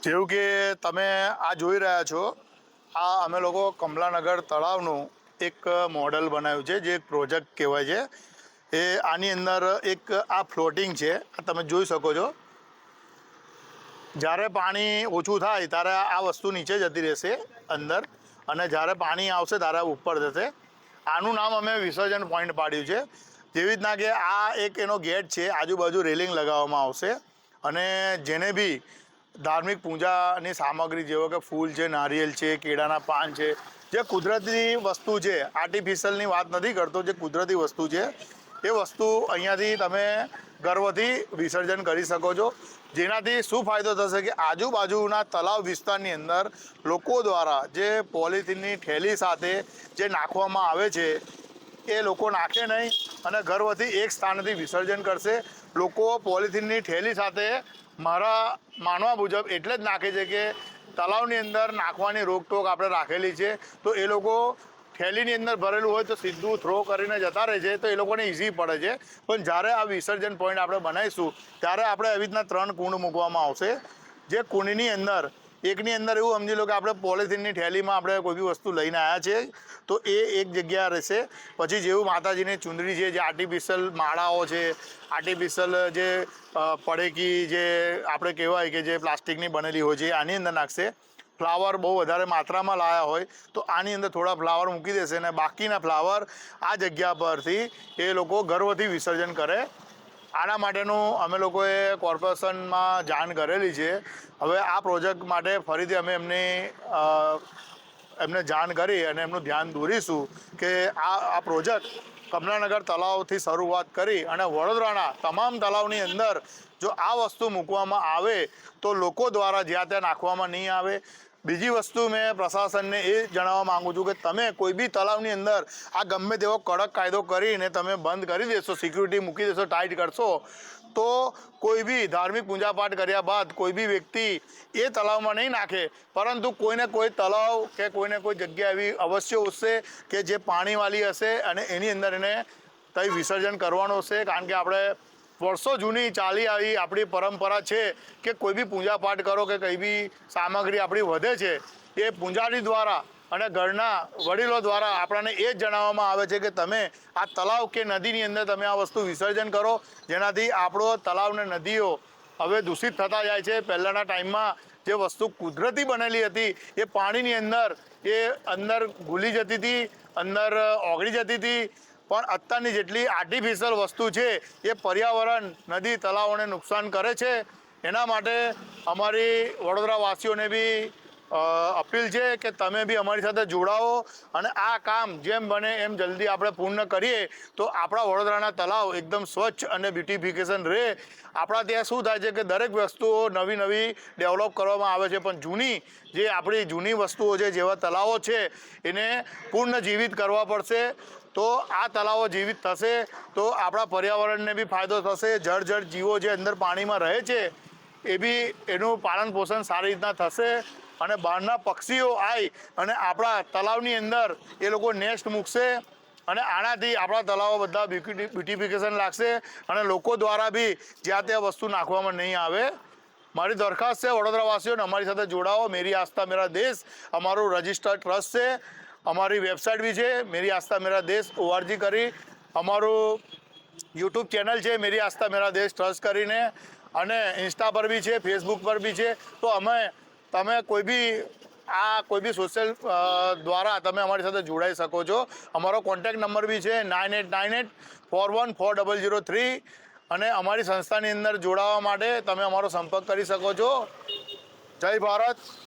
જેવું કે તમે આ જોઈ રહ્યા છો, આ અમે લોકો કમલાનગર તળાવનું એક મોડલ બનાવ્યું છે, જે એક પ્રોજેક્ટ કહેવાય છે। આની અંદર એક આ ફ્લોટિંગ છે, આ તમે જોઈ શકો છો। જ્યારે પાણી ઓછું થાય ત્યારે આ વસ્તુ નીચે જતી રહેશે અંદર, અને જ્યારે પાણી આવશે ત્યારે ઉપર જશે। આનું નામ અમે વિસર્જન પોઈન્ટ પાડ્યું છે। જેવી રીતના કે આ એક એનો ગેટ છે, આજુબાજુ રેલિંગ લગાવવામાં આવશે, અને જેને બી ધાર્મિક પૂજાની સામગ્રી જેવો કે ફૂલ છે, નારિયેલ છે, કેળાના પાન છે, જે કુદરતી વસ્તુ છે, આર્ટિફિશિયલની વાત નથી કરતો, જે કુદરતી વસ્તુ છે એ વસ્તુ અહીંયાથી તમે ગર્વથી વિસર્જન કરી શકો છો। જેનાથી શું ફાયદો થશે કે આજુબાજુના તળાવ વિસ્તારની અંદર લોકો દ્વારા જે પોલિથીનની થેલી સાથે જે નાખવામાં આવે છે એ લોકો નાખે નહીં, અને ગર્વથી એક સ્થાનથી વિસર્જન કરશે। લોકો પોલિથીનની થેલી સાથે મારા માનવા મુજબ એટલે જ નાખે છે કે તળાવની અંદર નાખવાની રોકટોક આપણે રાખેલી છે, તો એ લોકો થેલીની અંદર ભરેલું હોય તો સીધું થ્રો કરીને જતા રહે છે, તો એ લોકોને ઇઝી પડે છે। પણ જ્યારે આ વિસર્જન પોઈન્ટ આપણે બનાવીશું ત્યારે આપણે આવી રીતના 3 કુંડ મૂકવામાં આવશે। જે કુંડની અંદર એકની અંદર એવું સમજી લો કે આપણે પોલિથીનની થેલીમાં આપણે કોઈ બી વસ્તુ લઈને આવ્યા છીએ તો એ એક જગ્યા રહેશે। પછી જેવું માતાજીની ચુંદડી છે, જે આર્ટિફિશિયલ માળાઓ છે, આર્ટિફિશિયલ જે પડેકી જે આપણે કહેવાય કે જે પ્લાસ્ટિકની બનેલી હોય છે આની અંદર નાખશે। ફ્લાવર બહુ વધારે માત્રામાં લાવ્યા હોય તો આની અંદર થોડા ફ્લાવર મૂકી દેશે, અને બાકીના ફ્લાવર આ જગ્યા પરથી એ લોકો ગર્વથી વિસર્જન કરે। આના માટેનું અમે લોકોએ કોર્પોરેશનમાં જાણ કરેલી છે। હવે આ પ્રોજેક્ટ માટે ફરીથી અમે એમને જાણ કરી અને એમનું ધ્યાન દોરીશું કે આ પ્રોજેક્ટ કમલાનગર તળાવથી શરૂઆત કરી અને વડોદરાના તમામ તળાવની અંદર જો આ વસ્તુ મૂકવામાં આવે તો લોકો દ્વારા જ્યાં ત્યાં નાખવામાં નહીં આવે। બીજી વસ્તુ મેં પ્રશાસનને એ જણાવવા માગું છું કે તમે કોઈ બી તળાવની અંદર આ ગમે તેવો કડક કાયદો કરીને તમે બંધ કરી દેશો, સિક્યુરિટી મૂકી દેશો, ટાઈટ કરશો, તો કોઈ બી ધાર્મિક પૂજાપાઠ કર્યા બાદ કોઈ બી વ્યક્તિ એ તળાવમાં નહીં નાખે, પરંતુ કોઈને કોઈ તળાવ કે કોઈને કોઈ જગ્યા એવી અવશ્ય હશે કે જે પાણીવાળી હશે અને એની અંદર એને ત્યાં વિસર્જન કરવાનું હશે। કારણ કે આપણે વર્ષો જૂની ચાલી આવી આપણી પરંપરા છે કે કોઈ બી પૂજાપાઠ કરો કે કંઈ બી સામગ્રી આપણી વધે છે એ પૂજારી દ્વારા અને ઘરના વડીલો દ્વારા આપણને એ જ જણાવવામાં આવે છે કે તમે આ તળાવ કે નદીની અંદર તમે આ વસ્તુ વિસર્જન કરો, જેનાથી આપણો તળાવ ને નદીઓ હવે દૂષિત થતા જાય છે। પહેલાંના ટાઈમમાં જે વસ્તુ કુદરતી બનેલી હતી એ પાણીની અંદર ઘૂલી જતી હતી, અંદર ઓગળી જતી હતી, પણ અત્યારની જેટલી આર્ટિફિશિયલ વસ્તુ છે એ પર્યાવરણ, નદી, તળાવોને નુકસાન કરે છે। એના માટે અમારી વડોદરાવાસીઓને બી અપીલ છે કે તમે બી અમારી સાથે જોડાઓ અને આ કામ જેમ બને એમ જલ્દી આપણે પૂર્ણ કરીએ તો આપણા વડોદરાના તળાવ એકદમ સ્વચ્છ અને બ્યુટિફિકેશન રહે। આપણા ત્યાં શું થાય છે કે દરેક વસ્તુઓ નવી નવી ડેવલપ કરવામાં આવે છે, પણ જે આપણી જૂની વસ્તુઓ છે, જેવા તળાવો છે એને પુનઃજીવિત કરવા પડશે। તો આ તળાવો જીવિત થશે તો આપણા પર્યાવરણને બી ફાયદો થશે, જળ જીવો જે અંદર પાણીમાં રહે છે એ બી એનું પાલન પોષણ સારી રીતના થશે, અને બહારના પક્ષીઓ આવી અને આપણા તળાવની અંદર એ લોકો નેસ્ટ મૂકશે, અને આનાથી આપણા તળાવો બધા બ્યુટિફિકેશન લાગશે અને લોકો દ્વારા બી જ્યાં ત્યાં વસ્તુ નાખવામાં નહીં આવે। મારી દરખાસ્ત છે વડોદરાવાસીઓને અમારી સાથે જોડાઓ। મેરી આસ્થા મેરા દેશ અમારું રજિસ્ટર્ડ ટ્રસ્ટ છે, અમારી વેબસાઇટ બી છે મેરી આસ્થા મેરા દેશ ORG કરી, અમારું યુટ્યુબ ચેનલ છે મેરી આસ્થા મેરા દેશ ટ્રસ્ટ કરીને, અને ઇન્સ્ટા પર બી છે, ફેસબુક પર બી છે। તો તમે કોઈ બી સોશિયલ દ્વારા તમે અમારી સાથે જોડાઈ શકો છો। અમારો કોન્ટેક્ટ નંબર બી છે 9898414003, અને અમારી સંસ્થાની અંદર જોડાવા માટે તમે અમારો સંપર્ક કરી શકો છો। જય ભારત।